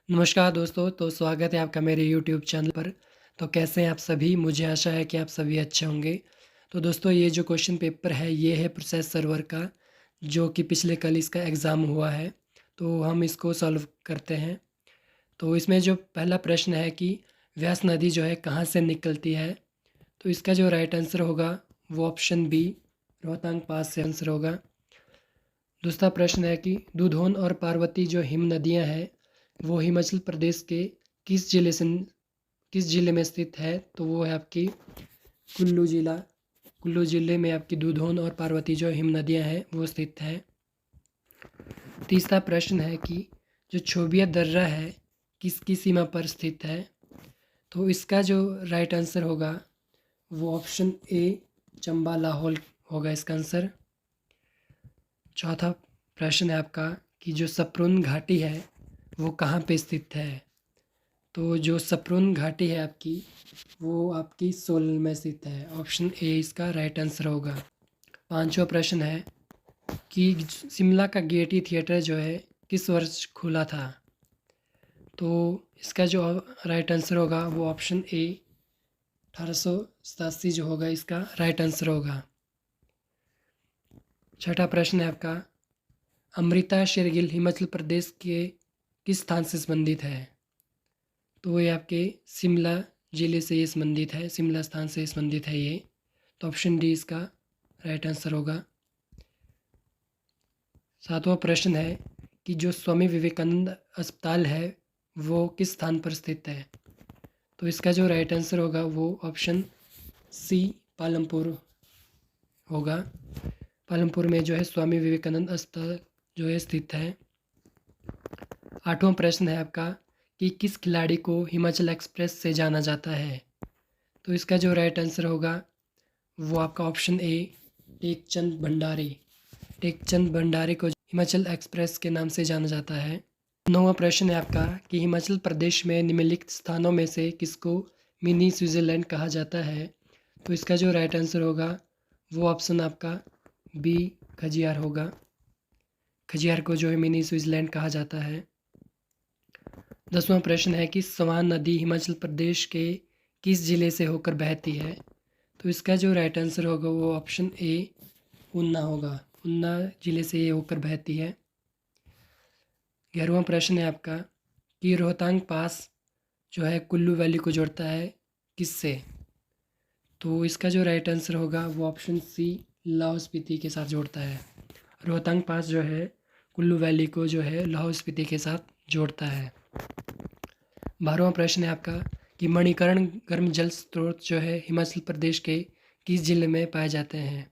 नमस्कार दोस्तों, तो स्वागत है आपका मेरे यूट्यूब चैनल पर। तो कैसे हैं आप सभी? मुझे आशा है कि आप सभी अच्छे होंगे। तो दोस्तों ये जो क्वेश्चन पेपर है ये है प्रोसेस सर्वर का, जो कि पिछले कल इसका एग्ज़ाम हुआ है। तो हम इसको सॉल्व करते हैं। तो इसमें जो पहला प्रश्न है कि व्यास नदी जो है कहाँ से निकलती है? तो इसका जो राइट आंसर होगा वो ऑप्शन बी, रोहतांग पास से आंसर होगा। दूसरा प्रश्न है कि दूधौन और पार्वती जो हिम नदियाँ हैं वो हिमाचल प्रदेश के किस ज़िले में स्थित है? तो वो है आपकी कुल्लू ज़िला। कुल्लू ज़िले में आपकी दूधौन और पार्वती जो हिम नदियाँ हैं वो स्थित है। तीसरा प्रश्न है कि जो छोबिया दर्रा है किसकी सीमा पर स्थित है? तो इसका जो राइट आंसर होगा वो ऑप्शन ए, चंबा लाहौल होगा इसका आंसर। चौथा प्रश्न है आपका कि जो सप्रुन घाटी है वो कहाँ पे स्थित है? तो जो सप्रुन घाटी है आपकी वो आपकी सोलन में स्थित है। ऑप्शन ए इसका राइट आंसर होगा। पांचवा प्रश्न है कि शिमला का गेयटी थिएटर जो है किस वर्ष खुला था? तो इसका जो राइट आंसर होगा वो ऑप्शन ए 1887 जो होगा इसका राइट आंसर होगा। छठा प्रश्न है आपका अमृता शेरगिल हिमाचल प्रदेश के किस स्थान से संबंधित है? तो ये आपके शिमला ज़िले से ये संबंधित है, शिमला स्थान से संबंधित है ये। तो ऑप्शन डी इसका राइट आंसर होगा। सातवां प्रश्न है कि जो स्वामी विवेकानंद अस्पताल है वो किस स्थान पर स्थित है? तो इसका जो राइट आंसर होगा वो ऑप्शन सी, पालमपुर होगा। पालमपुर में जो है स्वामी विवेकानंद अस्पताल जो है स्थित है। आठवां प्रश्न है आपका कि किस खिलाड़ी को हिमाचल एक्सप्रेस से जाना जाता है? तो इसका जो राइट आंसर होगा वो आपका ऑप्शन ए, टेकचंद भंडारी। टेकचंद भंडारी को हिमाचल एक्सप्रेस के नाम से जाना जाता है। नौवां प्रश्न है आपका कि हिमाचल प्रदेश में निम्नलिखित स्थानों में से किसको मिनी स्विट्ज़रलैंड कहा जाता है? तो इसका जो राइट आंसर होगा वो ऑप्शन आपका बी, खजियार होगा। खजियार को जो है मिनी स्विट्ज़रलैंड कहा जाता है। 10वां प्रश्न है कि स्वान नदी हिमाचल प्रदेश के किस ज़िले से होकर बहती है? तो इसका जो राइट आंसर होगा वो ऑप्शन ए, ऊना होगा। ऊना ज़िले से ये होकर बहती है। 11वां प्रश्न है आपका कि रोहतांग पास जो है कुल्लू वैली को जोड़ता है किससे? तो इसका जो राइट आंसर होगा वो ऑप्शन सी, लाहौल स्पीति के साथ जोड़ता है। रोहतांग पास जो है कुल्लू वैली को जो है लाहौल स्पीति के साथ जोड़ता है। 12वां प्रश्न है आपका कि मणिकर्ण गर्म जल स्रोत जो है हिमाचल प्रदेश के किस जिले में पाए जाते हैं?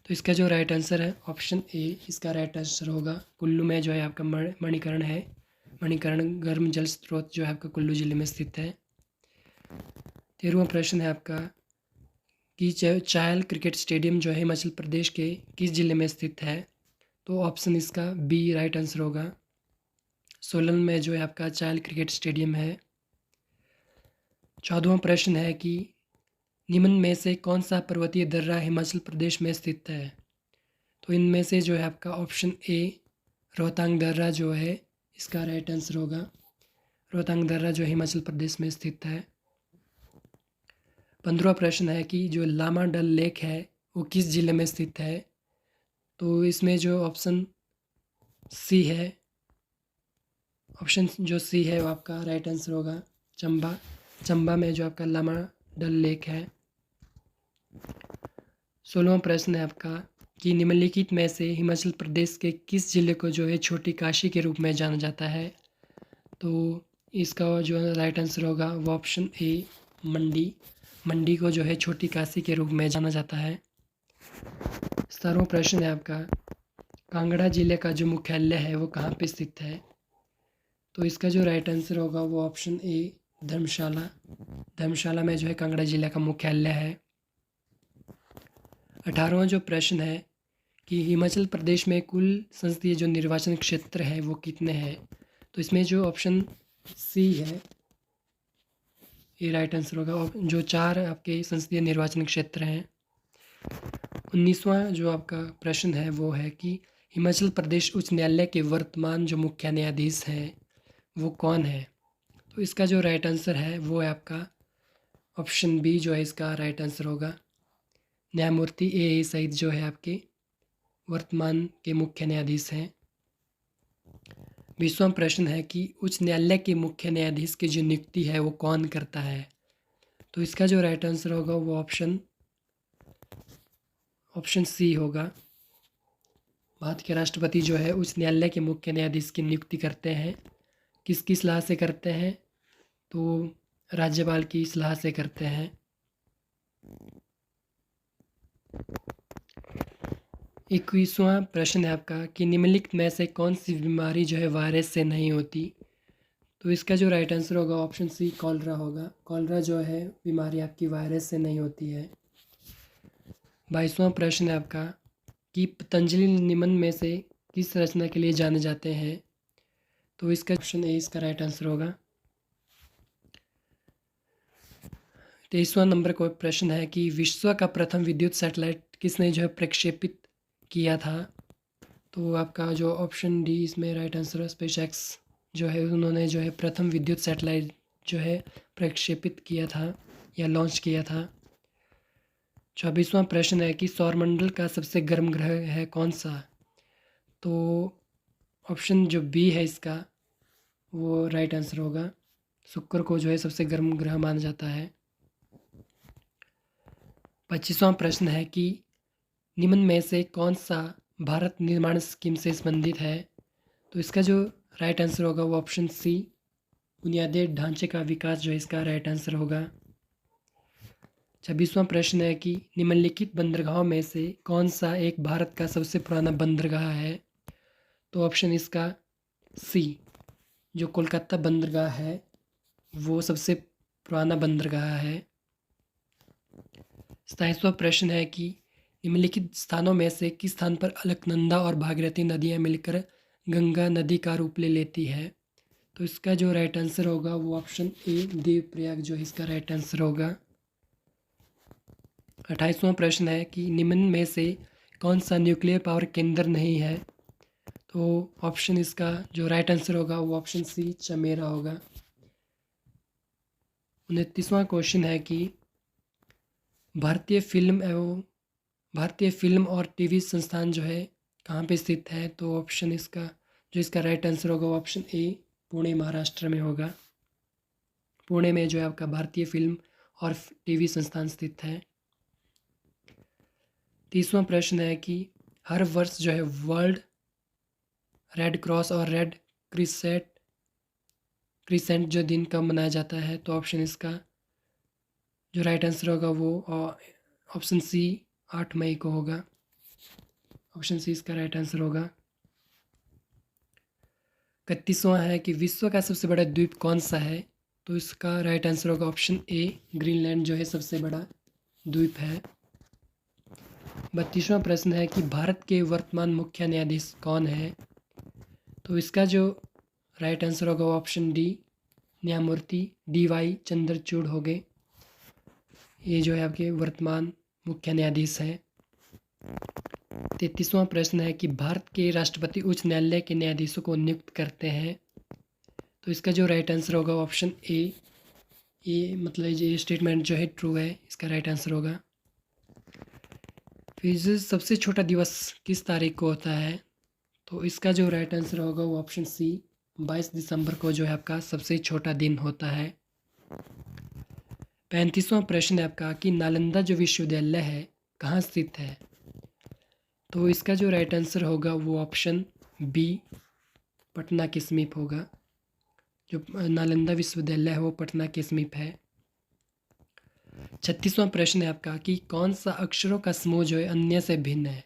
तो इसका जो राइट आंसर है ऑप्शन ए इसका राइट आंसर होगा। कुल्लू में जो है आपका मणिकर्ण है। मणिकर्ण गर्म जल स्रोत जो है आपका कुल्लू ज़िले में स्थित है। 13वां प्रश्न है आपका कि चायल क्रिकेट स्टेडियम जो है हिमाचल प्रदेश के किस ज़िले में स्थित है? तो ऑप्शन इसका बी राइट आंसर होगा। सोलन में जो है आपका चायल क्रिकेट स्टेडियम है। 14वां प्रश्न है कि निम्न में से कौन सा पर्वतीय दर्रा हिमाचल प्रदेश में स्थित है? तो इनमें से जो है आपका ऑप्शन ए, रोहतांग दर्रा जो है इसका राइट आंसर होगा। रोहतांग दर्रा जो हिमाचल प्रदेश में स्थित है। 15वां प्रश्न है कि जो लामा डल लेक है वो किस ज़िले में स्थित है? तो इसमें जो ऑप्शन सी है, ऑप्शन जो सी है वो आपका राइट आंसर होगा। चंबा, चंबा में जो आपका लामा डल लेक है। 16वां प्रश्न है आपका कि निम्नलिखित में से हिमाचल प्रदेश के किस ज़िले को जो है छोटी काशी के रूप में जाना जाता है? तो इसका जो राइट आंसर होगा वो ऑप्शन ए, मंडी। मंडी को जो है छोटी काशी के रूप में जाना जाता है। 17वां प्रश्न है आपका कांगड़ा ज़िले का जो मुख्यालय है वो कहाँ पे स्थित है? तो इसका जो राइट आंसर होगा वो ऑप्शन ए, धर्मशाला। धर्मशाला में जो है कांगड़ा ज़िले का मुख्यालय है। 18वां जो प्रश्न है कि हिमाचल प्रदेश में कुल संसदीय जो निर्वाचन क्षेत्र है वो कितने हैं? तो इसमें जो ऑप्शन सी है ये राइट आंसर होगा। और जो 4 आपके संसदीय निर्वाचन क्षेत्र हैं। 19वां जो आपका प्रश्न है वो है कि हिमाचल प्रदेश उच्च न्यायालय के वर्तमान जो मुख्य न्यायाधीश हैं वो कौन है? तो इसका जो राइट आंसर है वो है आपका ऑप्शन बी जो है इसका राइट आंसर होगा। न्यायमूर्ति ए सईद जो है आपके वर्तमान के मुख्य न्यायाधीश हैं। 20वां प्रश्न है कि उच्च न्यायालय के मुख्य न्यायाधीश की जो नियुक्ति है वो कौन करता है? तो इसका जो राइट आंसर होगा वो ऑप्शन सी होगा। भारत के राष्ट्रपति जो है उच्च न्यायालय के मुख्य न्यायाधीश की नियुक्ति करते हैं। किसकी सलाह से करते हैं? तो राज्यपाल की सलाह से करते हैं। 21वां प्रश्न है आपका कि निम्नलिखित में से कौन सी बीमारी जो है वायरस से नहीं होती? तो इसका जो राइट आंसर होगा ऑप्शन सी कॉलरा होगा। कॉलरा जो है बीमारी आपकी वायरस से नहीं होती है। 22वां प्रश्न है आपका कि पतंजलि निम्न में से किस रचना के लिए जाने जाते हैं? तो इसका ऑप्शन ए इसका राइट आंसर होगा। 23वां नंबर का प्रश्न है कि विश्व का प्रथम विद्युत सैटेलाइट किसने जो है प्रक्षेपित किया था? तो आपका जो ऑप्शन डी इसमें राइट आंसर है, स्पेस एक्स जो है उन्होंने जो है प्रथम विद्युत सैटेलाइट जो है प्रक्षेपित किया था या लॉन्च किया था। 24वां प्रश्न है कि सौरमंडल का सबसे गर्म ग्रह है कौन सा? तो ऑप्शन जो बी है इसका वो राइट आंसर होगा। शुक्र को जो है सबसे गर्म ग्रह माना जाता है। 25वां प्रश्न है कि निम्न में से कौन सा भारत निर्माण स्कीम से संबंधित है? तो इसका जो राइट आंसर होगा वो ऑप्शन सी बुनियादी ढांचे का विकास जो है इसका राइट आंसर होगा। 26वां प्रश्न है कि निम्नलिखित बंदरगाहों में से कौन सा एक भारत का सबसे पुराना बंदरगाह है? तो ऑप्शन इसका सी जो कोलकाता बंदरगाह है वो सबसे पुराना बंदरगाह है। 27वां प्रश्न है कि निम्नलिखित स्थानों में से किस स्थान पर अलकनंदा और भागीरथी नदियाँ मिलकर गंगा नदी का रूप ले लेती है? तो इसका जो राइट आंसर होगा वो ऑप्शन ए देवप्रयाग जो है इसका राइट आंसर होगा। 28वां प्रश्न है कि निम्न में से कौन सा न्यूक्लियर पावर केंद्र नहीं है? तो ऑप्शन इसका जो राइट आंसर होगा वो ऑप्शन सी चमेरा होगा। 29वां क्वेश्चन है कि भारतीय फिल्म और टीवी संस्थान जो है कहाँ पे स्थित है? तो ऑप्शन इसका राइट आंसर होगा वो ऑप्शन ए पुणे महाराष्ट्र में होगा। पुणे में जो है आपका भारतीय फिल्म और टीवी संस्थान स्थित है। 30वां प्रश्न है कि हर वर्ष जो है वर्ल्ड रेड क्रॉस और रेड क्रिसेंट जो दिन कब मनाया जाता है? तो ऑप्शन इसका जो राइट आंसर होगा वो ऑप्शन सी 8 मई को होगा। ऑप्शन सी इसका राइट आंसर होगा। 31वां है कि विश्व का सबसे बड़ा द्वीप कौन सा है? तो इसका राइट आंसर होगा ऑप्शन ए ग्रीनलैंड जो है सबसे बड़ा द्वीप है। 32वां प्रश्न है कि भारत के वर्तमान मुख्य न्यायाधीश कौन है? तो इसका जो राइट आंसर होगा वो ऑप्शन डी न्यायमूर्ति DY चंद्रचूड़ हो गए। ये जो है आपके वर्तमान मुख्य न्यायाधीश हैं। 33वां प्रश्न है कि भारत के राष्ट्रपति उच्च न्यायालय के न्यायाधीशों को नियुक्त करते हैं। तो इसका जो राइट आंसर होगा ऑप्शन ए ये मतलब ये स्टेटमेंट जो है ट्रू है, इसका राइट आंसर होगा। फिर सबसे छोटा दिवस किस तारीख को होता है? तो इसका जो राइट आंसर होगा वो ऑप्शन सी 22 दिसंबर को जो है आपका सबसे छोटा दिन होता है। 35वां प्रश्न है आपका कि नालंदा जो विश्वविद्यालय है कहाँ स्थित है? तो इसका जो राइट आंसर होगा वो ऑप्शन बी पटना के समीप होगा। जो नालंदा विश्वविद्यालय है वो पटना के समीप है। 36वां प्रश्न है आपका कि कौन सा अक्षरों का समूह जो है अन्य से भिन्न है?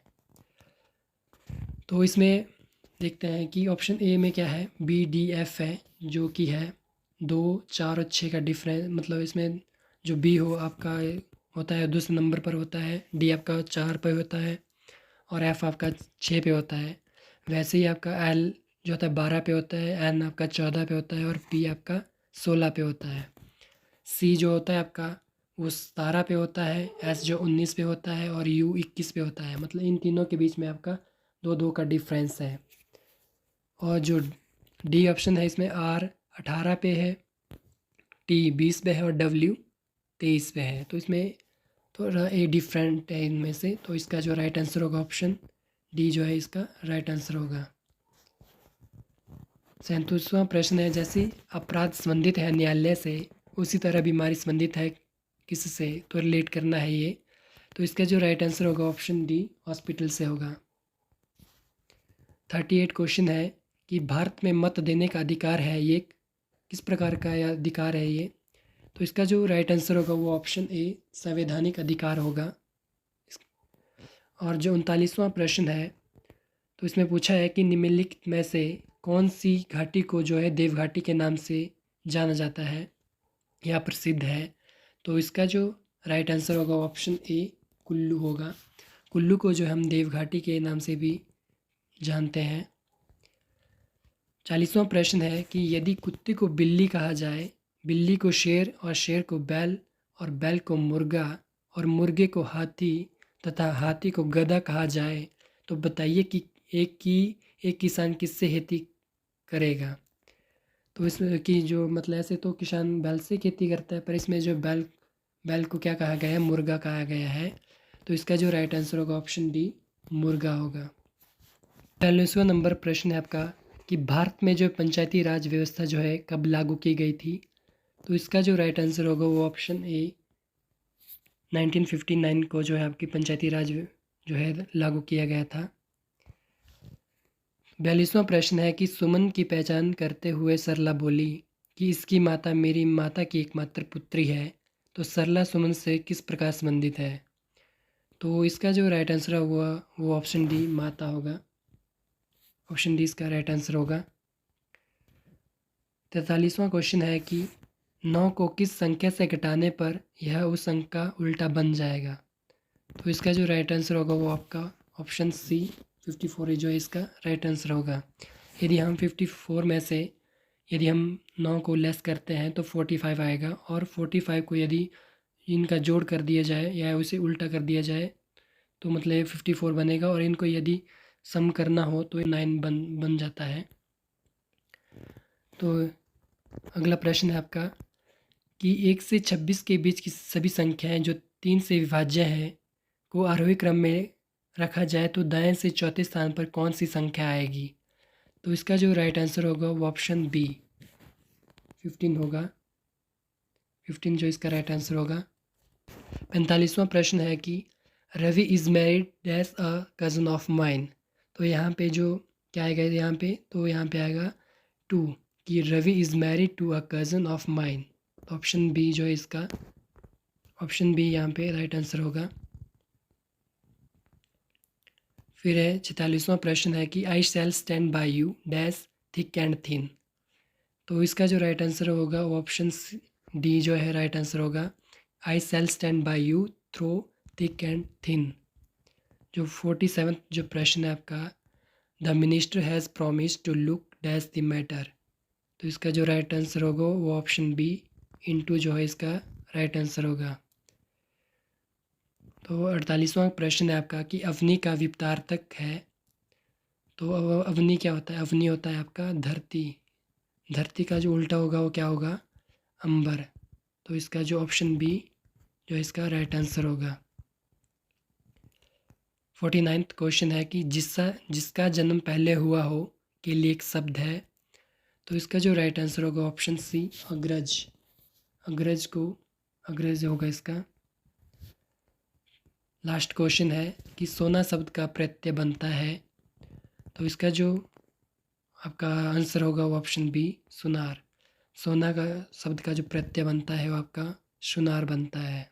तो इसमें देखते हैं कि ऑप्शन ए में क्या है BDF है जो कि है 2, 4 और 6 का डिफरेंस, मतलब इसमें जो बी हो आपका होता है दूसरे नंबर पर होता है, डी आपका 4 पे होता है और एफ आपका 6 पे होता है। वैसे ही आपका एल जो होता है 12 पे होता है, एन आपका 14 पे होता है और पी आपका 16 पे होता है। सी जो होता है आपका वो 17 पे होता है, एस जो 19 पे होता है और यू 21 पे होता है। मतलब इन तीनों के बीच में आपका 2 का डिफरेंस है। और जो डी ऑप्शन है इसमें आर 18 पे है टी 20 पे है और डब्ल्यू 23 पे है। तो इसमें थोड़ा ए डिफरेंट है इनमें से। तो इसका जो राइट आंसर होगा ऑप्शन डी जो है इसका राइट आंसर होगा। 37वां प्रश्न है, जैसे अपराध संबंधित है न्यायालय से, उसी तरह बीमारी संबंधित है किससे, तो रिलेट करना है ये। तो इसका जो राइट आंसर होगा ऑप्शन डी हॉस्पिटल से होगा। 38 क्वेश्चन है कि भारत में मत देने का अधिकार है, ये किस प्रकार का यह अधिकार है ये। तो इसका जो राइट आंसर होगा वो ऑप्शन ए संवैधानिक अधिकार होगा। और जो 39वां प्रश्न है, तो इसमें पूछा है कि निम्नलिखित में से कौन सी घाटी को जो है देव घाटी के नाम से जाना जाता है या प्रसिद्ध है। तो इसका जो राइट आंसर होगा ऑप्शन ए कुल्लू होगा। कुल्लू को जो हम देव घाटी के नाम से भी जानते हैं। 40वां प्रश्न है कि यदि कुत्ते को बिल्ली कहा जाए, बिल्ली को शेर और शेर को बैल और बैल को मुर्गा और मुर्गे को हाथी तथा हाथी को गधा कहा जाए, तो बताइए कि एक किसान किससे खेती करेगा। तो इसमें कि जो मतलब ऐसे तो किसान बैल से खेती करता है, पर इसमें जो बैल को क्या कहा गया है, मुर्गा कहा गया है। तो इसका जो राइट आंसर होगा ऑप्शन डी मुर्गा होगा। 43वां नंबर प्रश्न है आपका कि भारत में जो पंचायती राज व्यवस्था जो है कब लागू की गई थी। तो इसका जो राइट आंसर होगा वो ऑप्शन ए 1959 को जो है आपकी पंचायती राज जो है लागू किया गया था। 42वां प्रश्न है कि सुमन की पहचान करते हुए सरला बोली कि इसकी माता मेरी माता की एकमात्र पुत्री है। तो सरला सुमन से किस प्रकार संबंधित है। तो इसका जो राइट आंसर हुआ वो ऑप्शन डी माता होगा। ऑप्शन डी इसका राइट आंसर होगा। 43वां क्वेश्चन है कि 9 को किस संख्या से घटाने पर यह उस अंक का उल्टा बन जाएगा। तो इसका जो राइट आंसर होगा वो आपका ऑप्शन सी 54 जो है इसका राइट आंसर होगा। यदि हम 54 में से यदि हम 9 को लेस करते हैं तो 45 आएगा, और 45 को यदि इनका जोड़ कर दिया जाए या उसे उल्टा कर दिया जाए तो मतलब 54 बनेगा, और इनको यदि सम करना हो तो 9 बन जाता है। तो अगला प्रश्न है आपका कि 1 से 26 के बीच की सभी संख्याएं जो 3 से विभाज्य हैं को आरोही क्रम में रखा जाए तो दाएं से चौथे स्थान पर कौन सी संख्या आएगी। तो इसका जो राइट आंसर होगा वो ऑप्शन बी 15 होगा। 15 जो इसका राइट आंसर होगा। 45वां प्रश्न है कि Ravi is married dash a cousin of mine. तो यहाँ पे जो क्या आएगा यहाँ पे, तो यहाँ पे आएगा 2 कि Ravi is married to a cousin of mine. तो ऑप्शन बी जो है इसका ऑप्शन बी यहाँ पे राइट आंसर होगा। फिर है 46वां प्रश्न है कि I shall stand by you dash thick and thin. तो इसका जो राइट आंसर होगा वो ऑप्शन डी जो है राइट आंसर होगा। I shall stand by you through thick and thin. जो 47वां जो प्रश्न है आपका, the minister has promise to look dash the matter. तो इसका जो राइट आंसर होगा वो ऑप्शन बी इनटू जो है इसका राइट आंसर होगा। तो 48वां प्रश्न है आपका कि अवनी का विपरीतार्थक है। तो अवनी क्या होता है, अवनी होता है आपका धरती। धरती का जो उल्टा होगा वो क्या होगा, अंबर। तो इसका जो ऑप्शन बी जो इसका राइट आंसर होगा। 49वां क्वेश्चन है कि जिसका जन्म पहले हुआ हो के लिए एक शब्द है। तो इसका जो राइट आंसर होगा ऑप्शन सी अग्रज। अग्रज होगा इसका। लास्ट क्वेश्चन है कि सोना शब्द का प्रत्यय बनता है। तो इसका जो आपका आंसर होगा वो ऑप्शन बी सुनार। सोना का शब्द का जो प्रत्यय बनता है वो आपका सुनार बनता है।